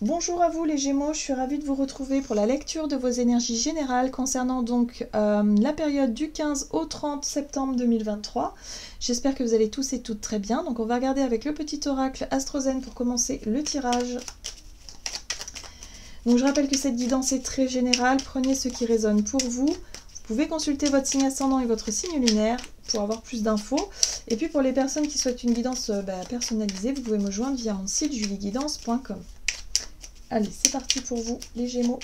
Bonjour à vous les Gémeaux, je suis ravie de vous retrouver pour la lecture de vos énergies générales concernant donc la période du 15 au 30 septembre 2023. J'espère que vous allez tous et toutes très bien. Donc on va regarder avec le petit oracle Astrozen pour commencer le tirage. Donc je rappelle que cette guidance est très générale, prenez ce qui résonne pour vous. Vous pouvez consulter votre signe ascendant et votre signe lunaire pour avoir plus d'infos. Et puis pour les personnes qui souhaitent une guidance personnalisée, vous pouvez me joindre via mon site julieguidance.com. Allez, c'est parti pour vous, les Gémeaux,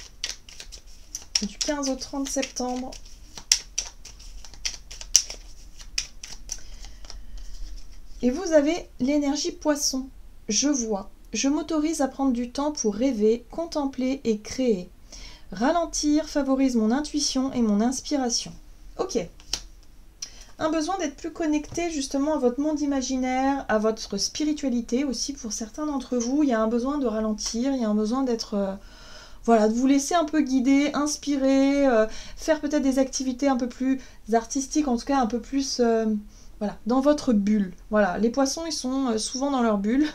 du 15 au 30 septembre. Et vous avez l'énergie Poisson. Je vois. Je m'autorise à prendre du temps pour rêver, contempler et créer. Ralentir favorise mon intuition et mon inspiration. Ok. Un besoin d'être plus connecté justement à votre monde imaginaire, à votre spiritualité aussi pour certains d'entre vous. Il y a un besoin de ralentir, il y a un besoin d'être... voilà, de vous laisser un peu guider, inspirer, faire peut-être des activités un peu plus artistiques, en tout cas un peu plus... voilà, dans votre bulle. Voilà, les poissons, ils sont souvent dans leur bulle.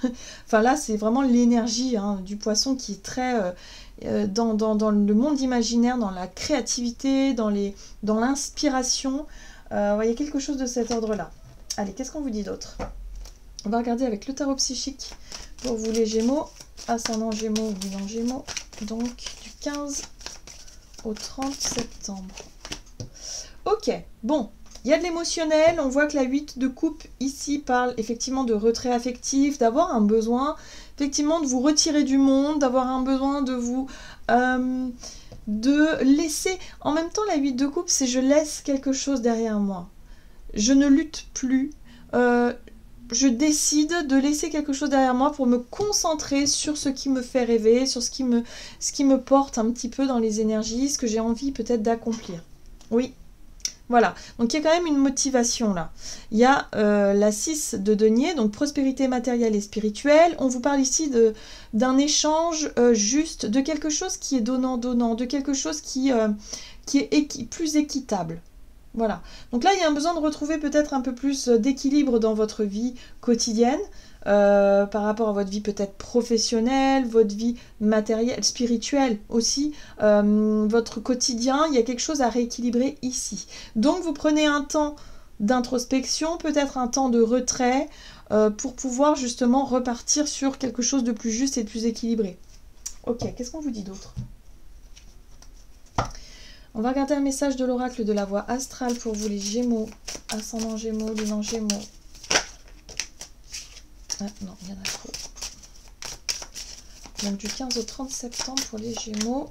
Enfin là, c'est vraiment l'énergie du poisson qui est très... dans le monde imaginaire, dans la créativité, dans l'inspiration. Il y a quelque chose de cet ordre-là. Allez, qu'est-ce qu'on vous dit d'autre? On va regarder avec le tarot psychique pour vous les Gémeaux, ascendant Gémeaux ou bilan Gémeaux, donc du 15 au 30 septembre. Ok, bon, il y a de l'émotionnel, on voit que la 8 de coupe ici parle effectivement de retrait affectif, d'avoir un besoin effectivement de vous retirer du monde, d'avoir un besoin de vous... de laisser, en même temps la 8 de coupe c'est je laisse quelque chose derrière moi, je ne lutte plus, je décide de laisser quelque chose derrière moi pour me concentrer sur ce qui me fait rêver, sur ce qui me porte un petit peu dans les énergies, ce que j'ai envie peut-être d'accomplir. Oui, voilà, donc il y a quand même une motivation là. Il y a la 6 de denier, donc prospérité matérielle et spirituelle. On vous parle ici d'un échange juste, de quelque chose qui est donnant-donnant, de quelque chose qui est plus équitable. Voilà, donc là il y a un besoin de retrouver peut-être un peu plus d'équilibre dans votre vie quotidienne, par rapport à votre vie peut-être professionnelle, votre vie matérielle, spirituelle aussi, votre quotidien, il y a quelque chose à rééquilibrer ici. Donc vous prenez un temps d'introspection, peut-être un temps de retrait, pour pouvoir justement repartir sur quelque chose de plus juste et de plus équilibré. Ok, qu'est-ce qu'on vous dit d'autre? On va regarder un message de l'oracle de la voix astrale pour vous les Gémeaux, ascendant Gémeaux, lunan Gémeaux. Ah non, il y en a trop. Donc du 15 au 30 septembre pour les Gémeaux.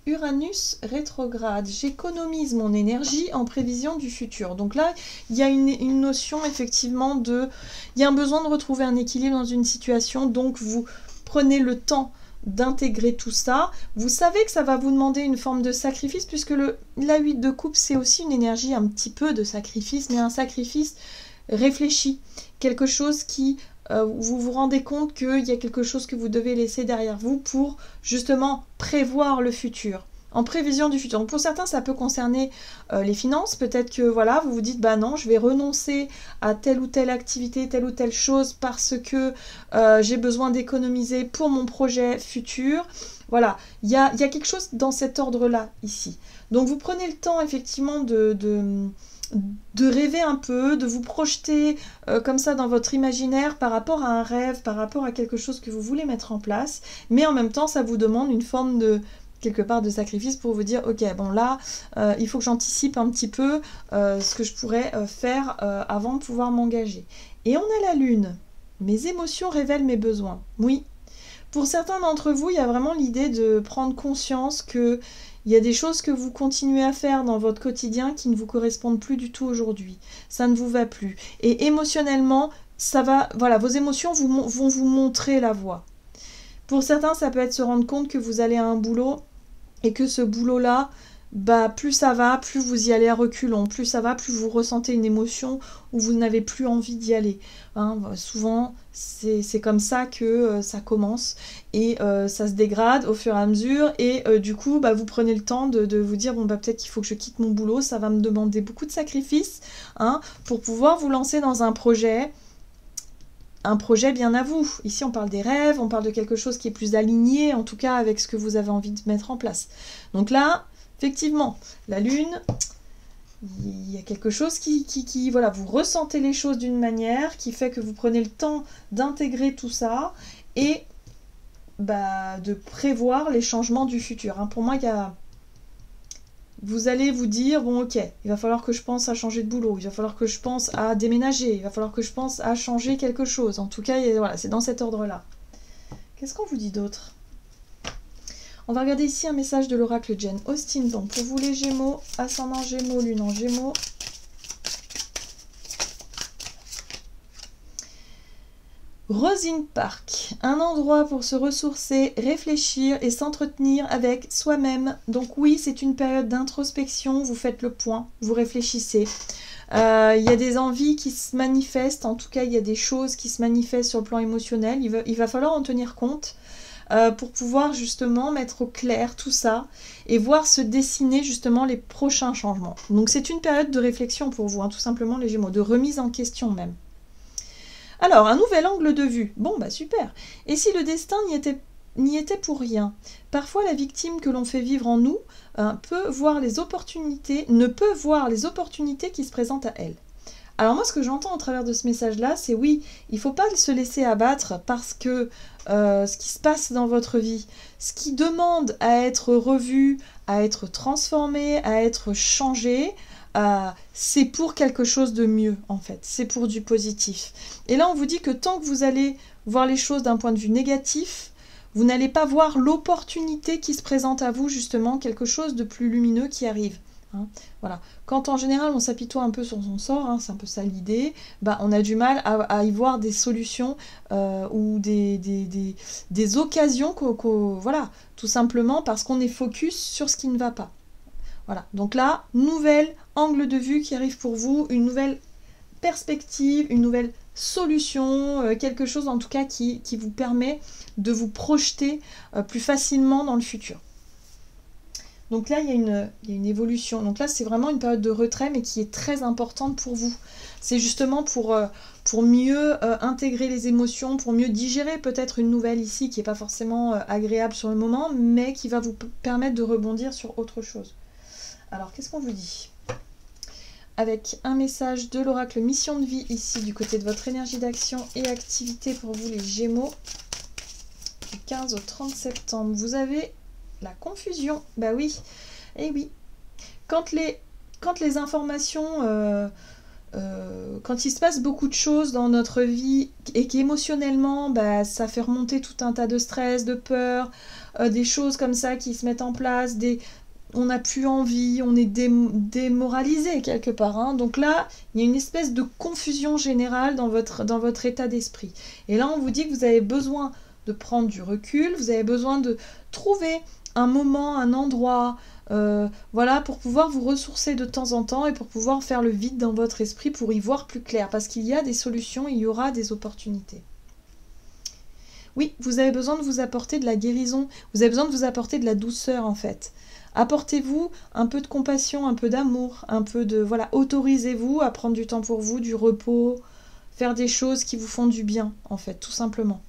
Uranus rétrograde. J'économise mon énergie en prévision du futur. Donc là, il y a une notion effectivement de... Il y a un besoin de retrouver un équilibre dans une situation. Donc vous prenez le temps d'intégrer tout ça. Vous savez que ça va vous demander une forme de sacrifice puisque la 8 de coupe, c'est aussi une énergie un petit peu de sacrifice, mais un sacrifice réfléchi. Quelque chose qui... vous vous rendez compte qu'il y a quelque chose que vous devez laisser derrière vous pour justement prévoir le futur, en prévision du futur. Donc pour certains, ça peut concerner les finances. Peut-être que voilà, vous vous dites, bah non, je vais renoncer à telle ou telle activité, telle ou telle chose parce que j'ai besoin d'économiser pour mon projet futur. Voilà, il y a quelque chose dans cet ordre-là ici. Donc vous prenez le temps effectivement de rêver un peu, de vous projeter comme ça dans votre imaginaire par rapport à un rêve, par rapport à quelque chose que vous voulez mettre en place, mais en même temps ça vous demande une forme de, quelque part, de sacrifice pour vous dire ok, bon là il faut que j'anticipe un petit peu ce que je pourrais faire avant de pouvoir m'engager. Et on a la lune, mes émotions révèlent mes besoins. Oui, pour certains d'entre vous il y a vraiment l'idée de prendre conscience que il y a des choses que vous continuez à faire dans votre quotidien qui ne vous correspondent plus du tout aujourd'hui. Ça ne vous va plus. Et émotionnellement, ça va, voilà, vos émotions vont vous montrer la voie. Pour certains, ça peut être se rendre compte que vous allez à un boulot et que ce boulot-là, bah, plus ça va, plus vous y allez à reculons. Plus ça va, plus vous ressentez une émotion où vous n'avez plus envie d'y aller. Souvent, c'est comme ça que ça commence et ça se dégrade au fur et à mesure et du coup, bah, vous prenez le temps de vous dire bon, bah, peut-être qu'il faut que je quitte mon boulot, ça va me demander beaucoup de sacrifices pour pouvoir vous lancer dans un projet un projet bien à vous. Ici, on parle des rêves, on parle de quelque chose qui est plus aligné, en tout cas, avec ce que vous avez envie de mettre en place. Donc là, effectivement, la Lune, il y a quelque chose voilà, vous ressentez les choses d'une manière qui fait que vous prenez le temps d'intégrer tout ça et de prévoir les changements du futur. Hein. Pour moi, vous allez vous dire, bon ok, il va falloir que je pense à changer de boulot, il va falloir que je pense à déménager, il va falloir que je pense à changer quelque chose. En tout cas, voilà, c'est dans cet ordre-là. Qu'est-ce qu'on vous dit d'autre? On va regarder ici un message de l'oracle Jane Austen. Donc pour vous les Gémeaux, ascendant Gémeaux, Lune en Gémeaux. Rosine Park, un endroit pour se ressourcer, réfléchir et s'entretenir avec soi-même. Donc oui, c'est une période d'introspection, vous faites le point, vous réfléchissez. Il y a des envies qui se manifestent, en tout cas il y a des choses qui se manifestent sur le plan émotionnel, il va falloir en tenir compte pour pouvoir justement mettre au clair tout ça et voir se dessiner justement les prochains changements. Donc c'est une période de réflexion pour vous, hein, tout simplement les Gémeaux, de remise en question même. Alors, un nouvel angle de vue. Bon, super. Et si le destin n'y était pour rien? Parfois, la victime que l'on fait vivre en nous ne peut voir les opportunités qui se présentent à elle. Alors moi, ce que j'entends au travers de ce message-là, c'est oui, il ne faut pas se laisser abattre parce que ce qui se passe dans votre vie, ce qui demande à être revu, à être transformé, à être changé, c'est pour quelque chose de mieux en fait, c'est pour du positif. Et là on vous dit que tant que vous allez voir les choses d'un point de vue négatif, vous n'allez pas voir l'opportunité qui se présente à vous, justement quelque chose de plus lumineux qui arrive. Hein, voilà. Quand en général on s'apitoie un peu sur son sort, hein, c'est un peu ça l'idée, on a du mal à y voir des solutions ou des occasions, voilà, tout simplement parce qu'on est focus sur ce qui ne va pas. Voilà, donc là, nouvel angle de vue qui arrive pour vous, une nouvelle perspective, une nouvelle solution, quelque chose en tout cas qui vous permet de vous projeter plus facilement dans le futur. Donc là, il y a une évolution. Donc là, c'est vraiment une période de retrait, mais qui est très importante pour vous. C'est justement pour mieux intégrer les émotions, pour mieux digérer peut-être une nouvelle ici qui n'est pas forcément agréable sur le moment, mais qui va vous permettre de rebondir sur autre chose. Alors, qu'est-ce qu'on vous dit? Avec un message de l'oracle mission de vie ici du côté de votre énergie d'action et activité pour vous les Gémeaux. Du 15 au 30 septembre, vous avez la confusion. Bah oui, et oui. Quand les informations, quand il se passe beaucoup de choses dans notre vie et qu'émotionnellement, ça fait remonter tout un tas de stress, de peur, des choses comme ça qui se mettent en place, on n'a plus envie, on est démoralisé quelque part. Hein. Donc là, il y a une espèce de confusion générale dans votre état d'esprit. Et là, on vous dit que vous avez besoin de prendre du recul, vous avez besoin de trouver un moment, un endroit, voilà, pour pouvoir vous ressourcer de temps en temps et pour pouvoir faire le vide dans votre esprit pour y voir plus clair. Parce qu'il y a des solutions, il y aura des opportunités. Oui, vous avez besoin de vous apporter de la guérison, vous avez besoin de vous apporter de la douceur en fait. Apportez-vous un peu de compassion, un peu d'amour, un peu de... Voilà, autorisez-vous à prendre du temps pour vous, du repos, faire des choses qui vous font du bien, en fait, tout simplement.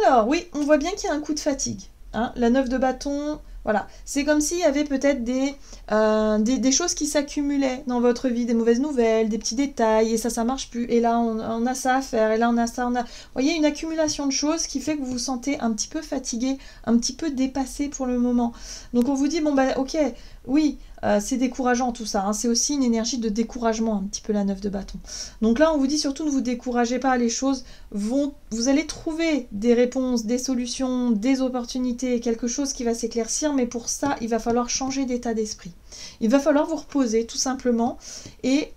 Alors, oui, on voit bien qu'il y a un coup de fatigue. Hein, la 9 de bâton... Voilà, c'est comme s'il y avait peut-être des choses qui s'accumulaient dans votre vie, des mauvaises nouvelles, des petits détails, et ça marche plus. Et là, on a ça à faire, et là, on a ça, Vous voyez, une accumulation de choses qui fait que vous vous sentez un petit peu fatigué, un petit peu dépassé pour le moment. Donc, on vous dit, bon, ok, oui, c'est décourageant tout ça. Hein, c'est aussi une énergie de découragement, un petit peu la 9 de bâton. Donc là, on vous dit surtout, ne vous découragez pas, les choses vous allez trouver des réponses, des solutions, des opportunités, quelque chose qui va s'éclaircir, mais pour ça, il va falloir changer d'état d'esprit. Il va falloir vous reposer, tout simplement, et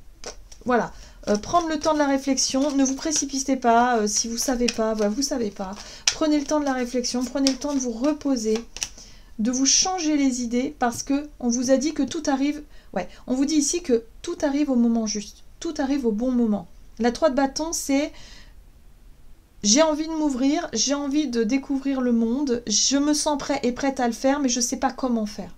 voilà, prendre le temps de la réflexion, ne vous précipitez pas, si vous ne savez pas, vous ne savez pas. Prenez le temps de la réflexion, prenez le temps de vous reposer, de vous changer les idées, parce que on vous a dit que tout arrive, on vous dit ici que tout arrive au moment juste, tout arrive au bon moment. La 3 de bâton, c'est j'ai envie de m'ouvrir, j'ai envie de découvrir le monde, je me sens prêt et prête à le faire, mais je ne sais pas comment faire.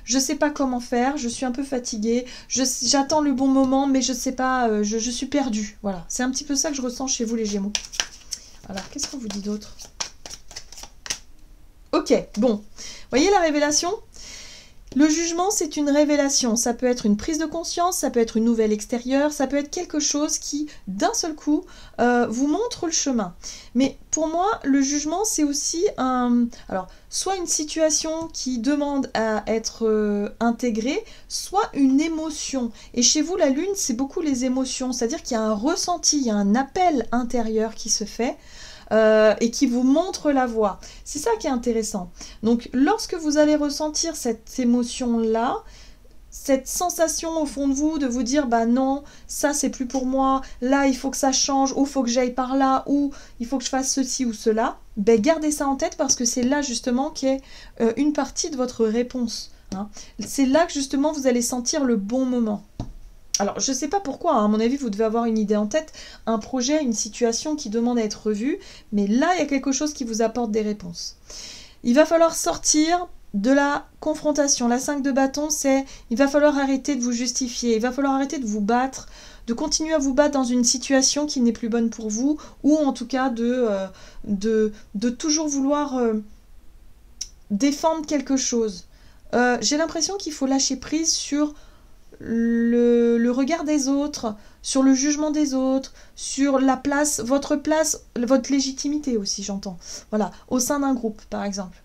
Je ne sais pas comment faire, je suis un peu fatiguée, j'attends le bon moment, mais je ne sais pas, je suis perdue. Voilà, c'est un petit peu ça que je ressens chez vous les Gémeaux. Alors, qu'est-ce qu'on vous dit d'autre? Ok, bon. Voyez la révélation? Le jugement, c'est une révélation. Ça peut être une prise de conscience, ça peut être une nouvelle extérieure, ça peut être quelque chose qui, d'un seul coup, vous montre le chemin. Mais pour moi, le jugement, c'est aussi alors, soit une situation qui demande à être intégrée, soit une émotion. Et chez vous, la Lune, c'est beaucoup les émotions. C'est-à-dire qu'il y a un ressenti, il y a un appel intérieur qui se fait. Et qui vous montre la voie. C'est ça qui est intéressant. Donc, lorsque vous allez ressentir cette émotion-là, cette sensation au fond de vous de vous dire bah non, ça c'est plus pour moi, là il faut que ça change, ou il faut que j'aille par là, ou il faut que je fasse ceci ou cela, ben gardez ça en tête parce que c'est là justement qu'est une partie de votre réponse. Hein. C'est là que justement vous allez sentir le bon moment. Alors, je ne sais pas pourquoi, hein, à mon avis, vous devez avoir une idée en tête, un projet, une situation qui demande à être revue, mais là, il y a quelque chose qui vous apporte des réponses. Il va falloir sortir de la confrontation. La 5 de bâton, c'est il va falloir arrêter de vous justifier, il va falloir arrêter de vous battre, de continuer à vous battre dans une situation qui n'est plus bonne pour vous, ou en tout cas de toujours vouloir défendre quelque chose. J'ai l'impression qu'il faut lâcher prise sur le regard des autres, sur le jugement des autres, sur la place, votre légitimité aussi, j'entends. Voilà, au sein d'un groupe, par exemple.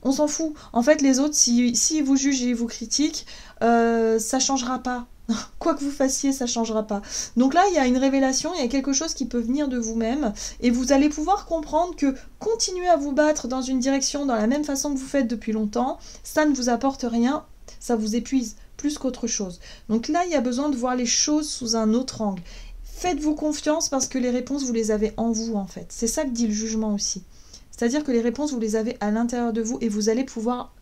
On s'en fout. En fait, les autres, si vous jugent et vous critiquent, ça changera pas. Quoi que vous fassiez, ça changera pas. Donc là, il y a une révélation, il y a quelque chose qui peut venir de vous-même, et vous allez pouvoir comprendre que continuer à vous battre dans une direction, dans la même façon que vous faites depuis longtemps, ça ne vous apporte rien, ça vous épuise plus qu'autre chose. Donc là, il y a besoin de voir les choses sous un autre angle. Faites-vous confiance parce que les réponses, vous les avez en vous, en fait. C'est ça que dit le jugement aussi. C'est-à-dire que les réponses, vous les avez à l'intérieur de vous et vous allez pouvoir,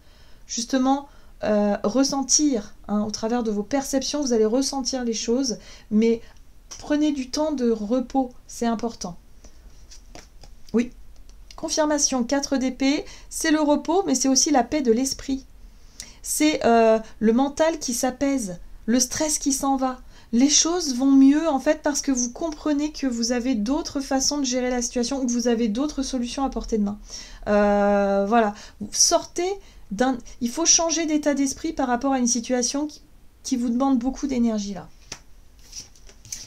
justement, ressentir, hein, au travers de vos perceptions, vous allez ressentir les choses, mais prenez du temps de repos, c'est important. Oui. Confirmation 4 d'épée, c'est le repos, mais c'est aussi la paix de l'esprit. C'est le mental qui s'apaise, le stress qui s'en va. Les choses vont mieux en fait parce que vous comprenez que vous avez d'autres façons de gérer la situation ou que vous avez d'autres solutions à portée de main. Voilà, sortez d'un... Il faut changer d'état d'esprit par rapport à une situation qui vous demande beaucoup d'énergie là.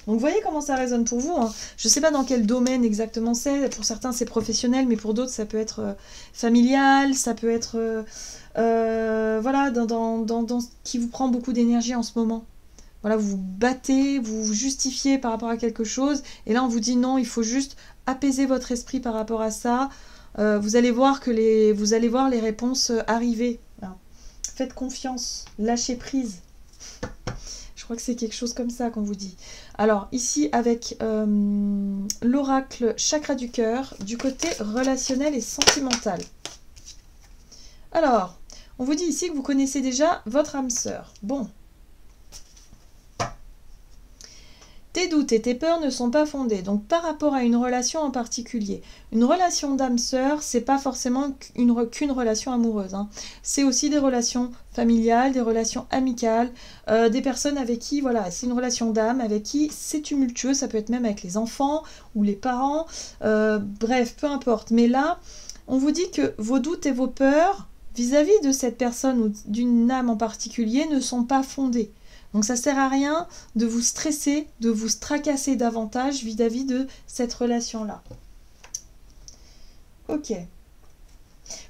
Donc vous voyez comment ça résonne pour vous. Hein. Je ne sais pas dans quel domaine exactement c'est. Pour certains c'est professionnel, mais pour d'autres ça peut être familial, ça peut être... voilà, dans qui vous prend beaucoup d'énergie en ce moment. Voilà, vous vous battez, vous vous justifiez par rapport à quelque chose, et là on vous dit non, il faut juste apaiser votre esprit par rapport à ça. Vous allez voir les réponses arriver. Voilà. Faites confiance, lâchez prise. Je crois que c'est quelque chose comme ça qu'on vous dit. Alors ici avec l'oracle chakra du cœur, du côté relationnel et sentimental. Alors, on vous dit ici que vous connaissez déjà votre âme sœur. Bon. Tes doutes et tes peurs ne sont pas fondés. Donc par rapport à une relation en particulier, une relation d'âme sœur, c'est pas forcément qu'une relation amoureuse. Hein. C'est aussi des relations familiales, des relations amicales, des personnes avec qui, voilà, c'est une relation d'âme, avec qui c'est tumultueux, ça peut être même avec les enfants ou les parents, bref, peu importe. Mais là, on vous dit que vos doutes et vos peurs vis-à-vis de cette personne ou d'une âme en particulier ne sont pas fondés. Donc ça ne sert à rien de vous stresser, de vous tracasser davantage vis-à-vis de cette relation-là. Ok.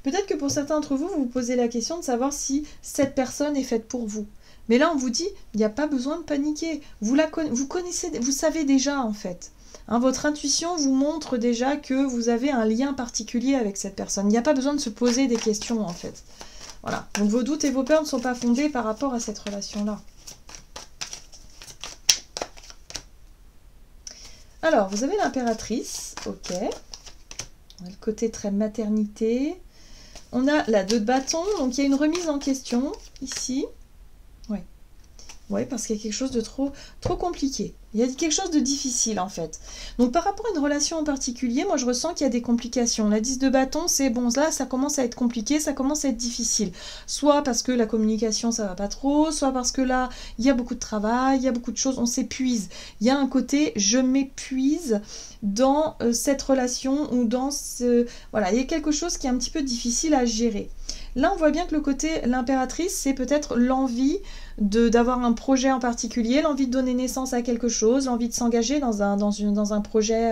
Peut-être que pour certains d'entre vous, vous vous posez la question de savoir si cette personne est faite pour vous. Mais là, on vous dit, il n'y a pas besoin de paniquer. Vous connaissez, vous savez déjà en fait. Hein, votre intuition vous montre déjà que vous avez un lien particulier avec cette personne. Il n'y a pas besoin de se poser des questions en fait. Voilà. Donc vos doutes et vos peurs ne sont pas fondés par rapport à cette relation-là. Alors, vous avez l'impératrice, ok. On a le côté très maternité. On a la 2 de bâton, donc il y a une remise en question, ici. Ouais. Ouais, parce qu'il y a quelque chose de trop compliqué. Il y a quelque chose de difficile en fait. Donc par rapport à une relation en particulier, moi je ressens qu'il y a des complications. La 10 de bâton, c'est bon, là ça commence à être compliqué, ça commence à être difficile. Soit parce que la communication ça va pas trop, soit parce que là il y a beaucoup de travail, il y a beaucoup de choses, on s'épuise. Il y a un côté je m'épuise dans cette relation ou dans ce... Voilà, il y a quelque chose qui est un petit peu difficile à gérer. Là, on voit bien que le côté l'impératrice, c'est peut-être l'envie d'avoir un projet en particulier, l'envie de donner naissance à quelque chose, l'envie de s'engager dans un projet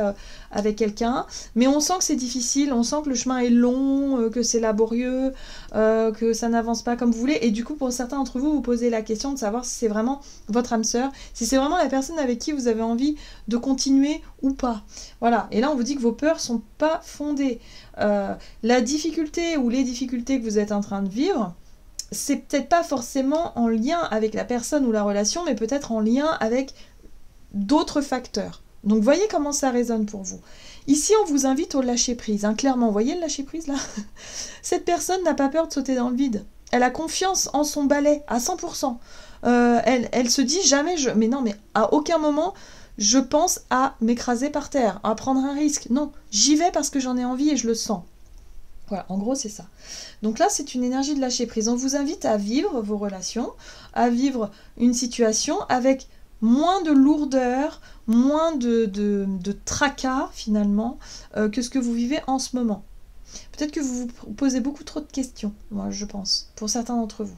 avec quelqu'un. Mais on sent que c'est difficile, on sent que le chemin est long, que c'est laborieux, que ça n'avance pas comme vous voulez. Et du coup, pour certains d'entre vous, vous posez la question de savoir si c'est vraiment votre âme sœur, si c'est vraiment la personne avec qui vous avez envie de continuer ou pas. Voilà. Et là, on vous dit que vos peurs sont pas fondées. La difficulté ou les difficultés que vous êtes en train de vivre, c'est peut-être pas forcément en lien avec la personne ou la relation, mais peut-être en lien avec d'autres facteurs. Donc voyez comment ça résonne pour vous. Ici, on vous invite au lâcher-prise, hein, clairement. Voyez le lâcher-prise là? Cette personne n'a pas peur de sauter dans le vide. Elle a confiance en son balai à 100%. Elle se dit jamais je... Mais non, mais à aucun moment... je pense à m'écraser par terre, à prendre un risque. Non, j'y vais parce que j'en ai envie et je le sens. Voilà, en gros, c'est ça. Donc là, c'est une énergie de lâcher prise. On vous invite à vivre vos relations, à vivre une situation avec moins de lourdeur, moins de tracas, finalement, que ce que vous vivez en ce moment. Peut-être que vous vous posez beaucoup trop de questions, moi, je pense, pour certains d'entre vous.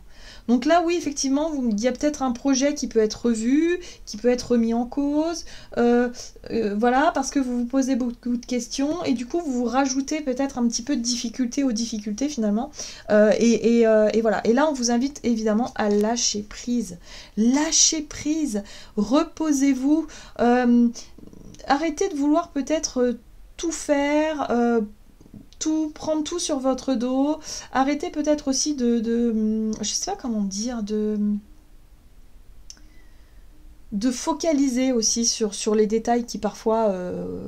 Donc là, oui, effectivement, il y a peut-être un projet qui peut être revu, qui peut être remis en cause, voilà, parce que vous vous posez beaucoup de questions, et du coup, vous vous rajoutez peut-être un petit peu de difficulté aux difficultés, finalement, et voilà. Et là, on vous invite, évidemment, à lâcher prise. Lâchez prise, reposez-vous, arrêtez de vouloir peut-être tout faire, prendre tout sur votre dos, arrêtez peut-être aussi je sais pas comment dire, de focaliser aussi sur les détails qui parfois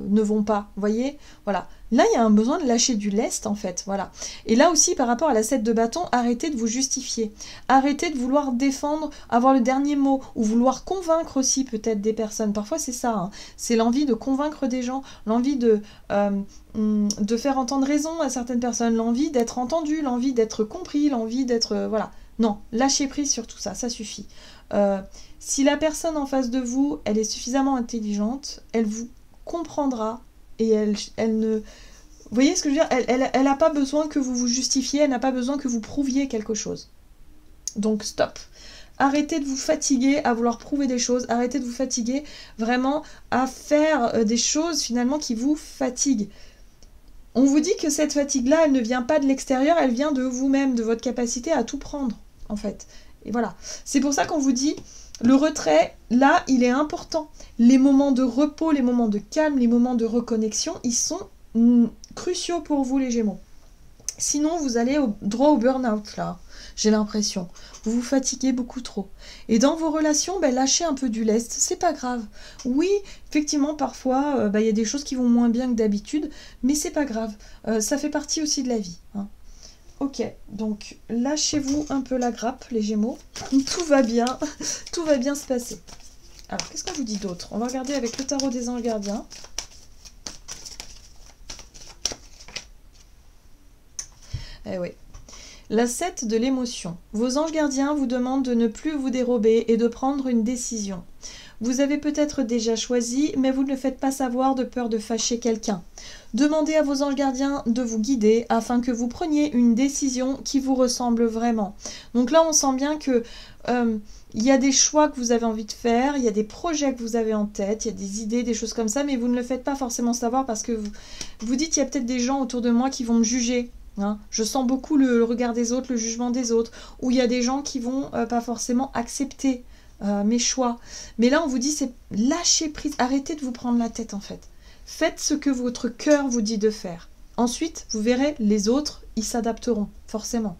ne vont pas, vous voyez, voilà. Là, il y a un besoin de lâcher du lest, en fait, voilà. Et là aussi, par rapport à la 7 de bâton, arrêtez de vous justifier. Arrêtez de vouloir défendre, avoir le dernier mot, ou vouloir convaincre aussi peut-être des personnes. Parfois, c'est ça, hein. C'est l'envie de convaincre des gens, l'envie de faire entendre raison à certaines personnes, l'envie d'être entendu, l'envie d'être compris, l'envie d'être... voilà. Non, lâchez prise sur tout ça, ça suffit. Si la personne en face de vous, elle est suffisamment intelligente, elle vous comprendra et elle ne... Vous voyez ce que je veux dire? Elle n'a pas besoin que vous vous justifiez, elle n'a pas besoin que vous prouviez quelque chose. Donc stop. Arrêtez de vous fatiguer à vouloir prouver des choses, arrêtez de vous fatiguer vraiment à faire des choses finalement qui vous fatiguent. On vous dit que cette fatigue-là, elle ne vient pas de l'extérieur, elle vient de vous-même, de votre capacité à tout prendre, en fait. Et voilà. C'est pour ça qu'on vous dit, le retrait, là, il est important. Les moments de repos, les moments de calme, les moments de reconnexion, ils sont cruciaux pour vous, les Gémeaux. Sinon, vous allez droit au burn-out, là, j'ai l'impression. Vous vous fatiguez beaucoup trop. Et dans vos relations, lâchez un peu du lest, c'est pas grave. Oui, effectivement, parfois, y a des choses qui vont moins bien que d'habitude, mais c'est pas grave. Ça fait partie aussi de la vie, hein. Ok, donc lâchez-vous un peu la grappe, les Gémeaux. Tout va bien, tout va bien se passer. Alors, qu'est-ce qu'on vous dit d'autre? On va regarder avec le tarot des anges gardiens. Eh oui. La 7 de l'émotion. Vos anges gardiens vous demandent de ne plus vous dérober et de prendre une décision. Vous avez peut-être déjà choisi, mais vous ne le faites pas savoir de peur de fâcher quelqu'un. Demandez à vos anges gardiens de vous guider afin que vous preniez une décision qui vous ressemble vraiment. Donc là, on sent bien que il y a des choix que vous avez envie de faire, il y a des projets que vous avez en tête, il y a des idées, des choses comme ça, mais vous ne le faites pas forcément savoir parce que vous dites il y a peut-être des gens autour de moi qui vont me juger. Hein. Je sens beaucoup le regard des autres, le jugement des autres, ou il y a des gens qui vont pas forcément accepter mes choix. Mais là, on vous dit, c'est lâcher prise, arrêtez de vous prendre la tête en fait. Faites ce que votre cœur vous dit de faire. Ensuite, vous verrez, les autres, ils s'adapteront, forcément.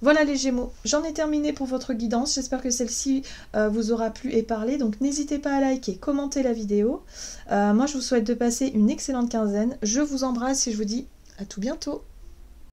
Voilà les Gémeaux, j'en ai terminé pour votre guidance. J'espère que celle-ci vous aura plu et parlé. Donc n'hésitez pas à liker, commenter la vidéo. Moi, je vous souhaite de passer une excellente quinzaine. Je vous embrasse et je vous dis à tout bientôt.